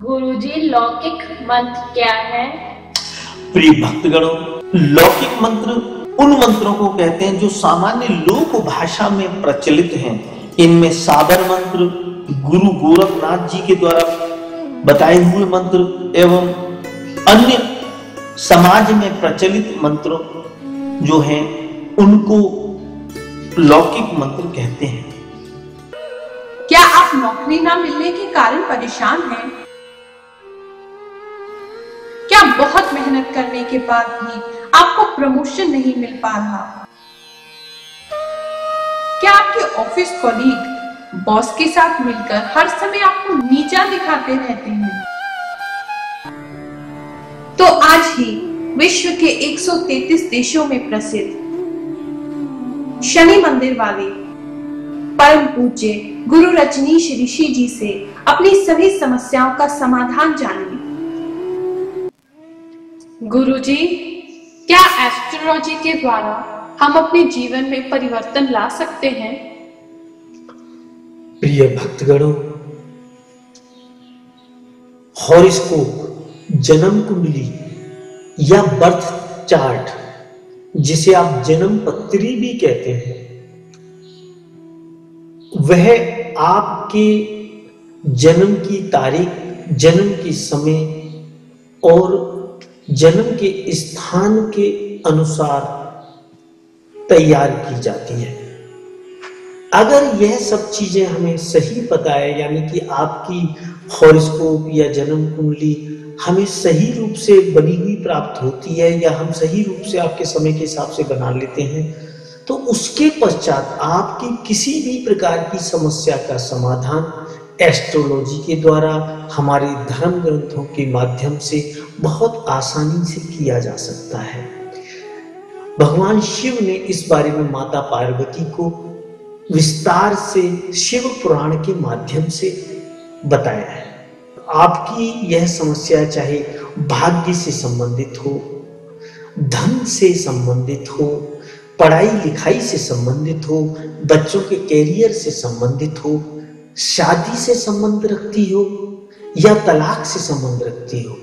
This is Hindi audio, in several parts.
गुरुजी, लौकिक मंत्र क्या है? प्रिय भक्तगणों, लौकिक मंत्र उन मंत्रों को कहते हैं जो सामान्य लोक भाषा में प्रचलित हैं। इनमें साबर मंत्र, गुरु गोरखनाथ जी के द्वारा बताए हुए मंत्र एवं अन्य समाज में प्रचलित मंत्र जो हैं उनको लौकिक मंत्र कहते हैं। क्या आप नौकरी ना मिलने के कारण परेशान हैं? क्या बहुत मेहनत करने के बाद भी आपको प्रमोशन नहीं मिल पा रहा? क्या आपके ऑफिस कॉलीग बॉस के साथ मिलकर हर समय आपको नीचा दिखाते रहते हैं? तो आज ही विश्व के 133 देशों में प्रसिद्ध शनि मंदिर वाले परम पूज्य गुरु रजनीश ऋषि जी से अपनी सभी समस्याओं का समाधान जानिए। गुरुजी, क्या एस्ट्रोलॉजी के द्वारा हम अपने जीवन में परिवर्तन ला सकते हैं? प्रिय भक्तगणों, हॉरोस्कोप, जन्म कुंडली या बर्थ चार्ट, जिसे आप जन्म पत्री भी कहते हैं, वह आपके जन्म की तारीख, जन्म के समय और जन्म के स्थान के अनुसार तैयार की जाती है। अगर यह सब चीजें हमें सही पता है, यानी कि आपकी हॉरोस्कोप या जन्म कुंडली हमें सही रूप से बनी हुई प्राप्त होती है या हम सही रूप से आपके समय के हिसाब से बना लेते हैं, तो उसके पश्चात आपकी किसी भी प्रकार की समस्या का समाधान एस्ट्रोलॉजी के द्वारा हमारे धर्म ग्रंथों के माध्यम से बहुत आसानी से किया जा सकता है। भगवान शिव ने इस बारे में माता पार्वती को विस्तार से शिव पुराण के माध्यम से बताया है। आपकी यह समस्या चाहे भाग्य से संबंधित हो, धन से संबंधित हो, पढ़ाई लिखाई से संबंधित हो, बच्चों के कैरियर से संबंधित हो, शादी से संबंध रखती हो या तलाक से संबंध रखती हो,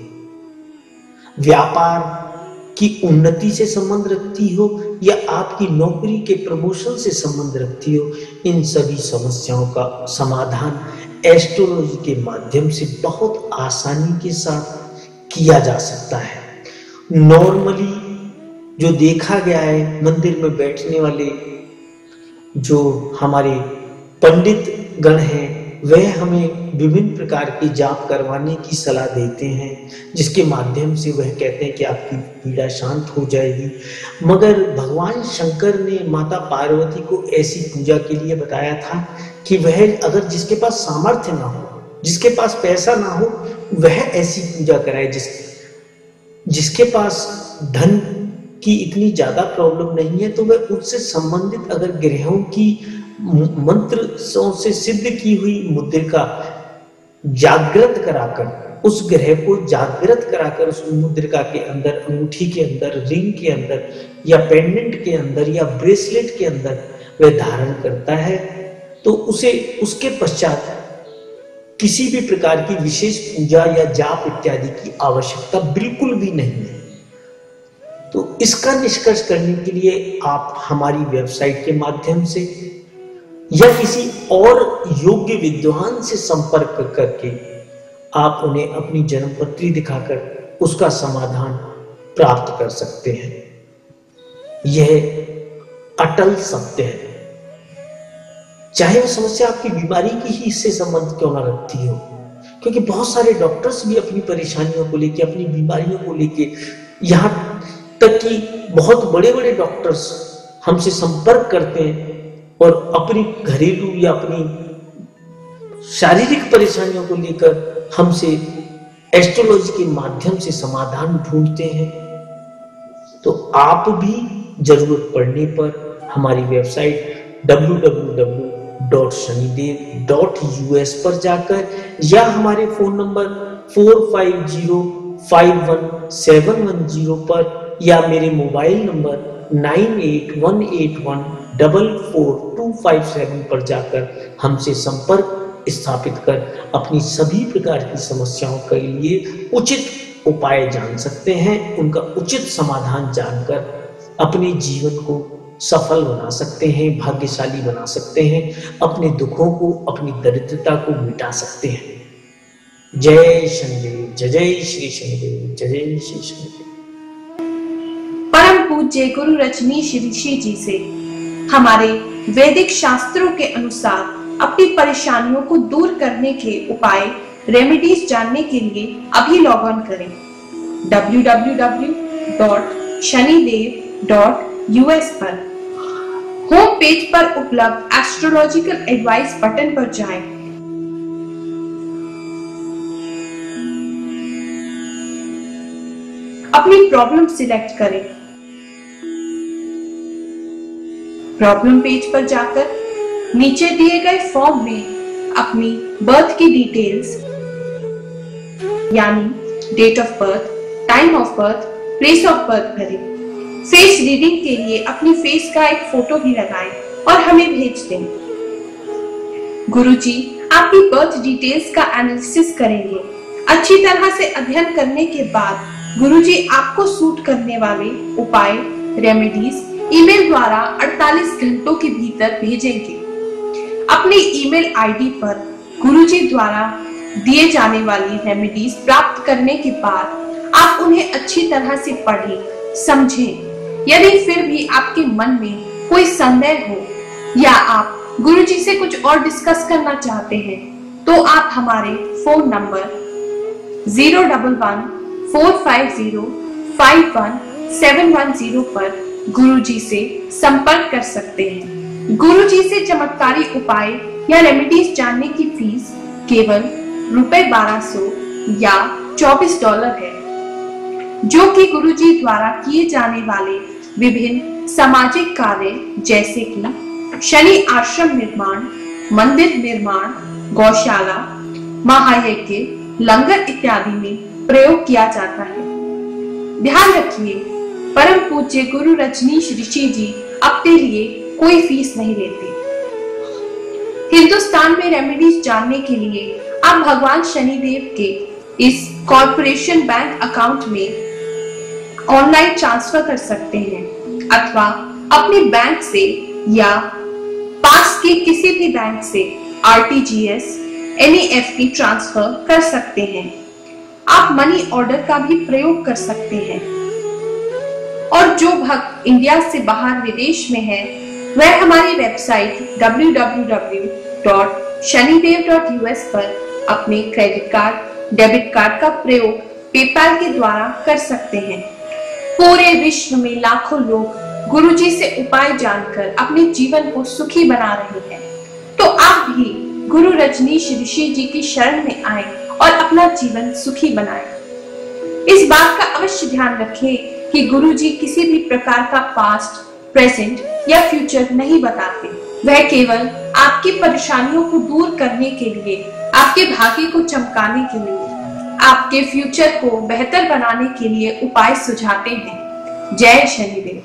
व्यापार की उन्नति से संबंध रखती हो या आपकी नौकरी के प्रमोशन से संबंध रखती हो, इन सभी समस्याओं का समाधान एस्ट्रोलॉजी के माध्यम से बहुत आसानी के साथ किया जा सकता है। नॉर्मली जो देखा गया है, मंदिर में बैठने वाले जो हमारे पंडित गण हैं, वह हमें विभिन्न प्रकार के जाप करवाने की सलाह देते हैं, जिसके माध्यम से वह कहते हैं कि आपकी पीड़ा शांत हो जाएगी। मगर भगवान शंकर ने माता पार्वती को ऐसी पूजा के लिए बताया था कि वह अगर जिसके पास सामर्थ्य ना हो, जिसके पास पैसा ना हो, वह ऐसी पूजा कराए। जिसके पास धन की इतनी ज्यादा प्रॉब्लम नहीं है, तो वह उससे संबंधित अगर ग्रहों की मंत्र से सिद्ध की हुई मुद्रिका जागृत कराकर, उस ग्रह को जागृत कराकर उस मुद्रिका के अंदर, अंगूठी के अंदर, रिंग के अंदर या पेंडेंट के अंदर या ब्रेसलेट के अंदर वह धारण करता है, तो उसे उसके पश्चात किसी भी प्रकार की विशेष पूजा या जाप इत्यादि की आवश्यकता बिल्कुल भी नहीं है। तो इसका निष्कर्ष करने के लिए आप हमारी वेबसाइट के माध्यम से या किसी और योग्य विद्वान से संपर्क करके आप उन्हें अपनी जन्मपत्री दिखाकर उसका समाधान प्राप्त कर सकते हैं। यह अटल सत्य है। चाहे वो समस्या आपकी बीमारी की ही इससे संबंध क्यों ना रखती हो, क्योंकि बहुत सारे डॉक्टर्स भी अपनी परेशानियों को लेके, अपनी बीमारियों को लेके, यहाँ तक कि बहुत बड़े बड़े डॉक्टर्स हमसे संपर्क करते हैं और अपनी घरेलू या अपनी शारीरिक परेशानियों को लेकर हमसे एस्ट्रोलॉजी के माध्यम से समाधान ढूंढते हैं। तो आप भी जरूरत पड़ने पर हमारी वेबसाइट www.shanidev.us पर जाकर या हमारे फोन नंबर 45051710 पर या मेरे मोबाइल नंबर 9818144257 पर जाकर हमसे संपर्क स्थापित कर अपनी सभी प्रकार की समस्याओं के लिए उचित उपाय जान सकते हैं, उनका उचित समाधान जानकर अपने जीवन को सफल बना सकते हैं, भाग्यशाली बना सकते हैं, अपने दुखों को, अपनी दरिद्रता को मिटा सकते हैं। जय शनिदेव, जय जय श्री शनिदेव, जय जय श्री शनिदेव। परम पूज्य गुरु रजनीश ऋषि जी से हमारे वैदिक शास्त्रों के अनुसार अपनी परेशानियों को दूर करने के उपाय, रेमेडीज जानने के लिए अभी लॉग ऑन करें www.shanidev.us पर। होम पेज पर उपलब्ध एस्ट्रोलॉजिकल एडवाइस बटन पर जाएं। अपनी प्रॉब्लम सिलेक्ट करें। प्रॉब्लम पेज पर जाकर नीचे दिए गए फॉर्म में अपनी बर्थ की डिटेल्स यानी date of birth, time of birth, place of birth भरें। फेस रीडिंग के लिए अपनी फेस का एक फोटो भी लगाएं और हमें भेज दें। गुरुजी आपकी बर्थ डिटेल्स का एनालिसिस करेंगे। अच्छी तरह से अध्ययन करने के बाद गुरुजी आपको सूट करने वाले उपाय, रेमेडीज ईमेल द्वारा 48 घंटों के भीतर भेजेंगे। अपने ईमेल आईडी पर गुरुजी द्वारा दिए जाने वाली रेमेडीज प्राप्त करने के बाद आप उन्हें अच्छी तरह से पढ़ें, समझें। यदि फिर भी आपके मन में कोई संदेह हो या आप गुरुजी से कुछ और डिस्कस करना चाहते हैं तो आप हमारे फोन नंबर 011-450-51710 पर गुरुजी से संपर्क कर सकते हैं। गुरुजी से चमत्कारी उपाय या रेमेडीज जानने की फीस केवल ₹1200 या $24 है, जो कि गुरुजी द्वारा किए जाने वाले विभिन्न सामाजिक कार्य जैसे कि शनि आश्रम निर्माण, मंदिर निर्माण, गौशाला, महायज्ञ, लंगर इत्यादि में प्रयोग किया जाता है। ध्यान रखिए, परम पूज्य गुरु रजनीश ऋषि जी अपने लिए कोई फीस नहीं लेते। हिंदुस्तान में रेमेडीज जानने के लिए आप भगवान शनिदेव के इस कॉर्पोरेशन बैंक अकाउंट में ऑनलाइन ट्रांसफर कर सकते हैं अथवा अपने बैंक से या पास के किसी भी बैंक से RTGS, NEFT ट्रांसफर कर सकते हैं। आप मनी ऑर्डर का भी प्रयोग कर सकते हैं। और जो भक्त इंडिया से बाहर विदेश में है वह हमारी वेबसाइट www.shanidev.us पर अपने क्रेडिट कार्ड, डेबिट कार्ड का प्रयोग पेपैल के द्वारा कर सकते हैं। पूरे विश्व में लाखों लोग गुरुजी से उपाय जानकर अपने जीवन को सुखी बना रहे हैं, तो आप भी गुरु रजनीश ऋषि जी की शरण में आए और अपना जीवन सुखी बनाएं। इस बात का अवश्य ध्यान रखें कि गुरुजी किसी भी प्रकार का पास्ट, प्रेजेंट या फ्यूचर नहीं बताते। वह केवल आपकी परेशानियों को दूर करने के लिए, आपके भाग्य को चमकाने के लिए, आपके फ्यूचर को बेहतर बनाने के लिए उपाय सुझाते हैं। जय शनिदेव।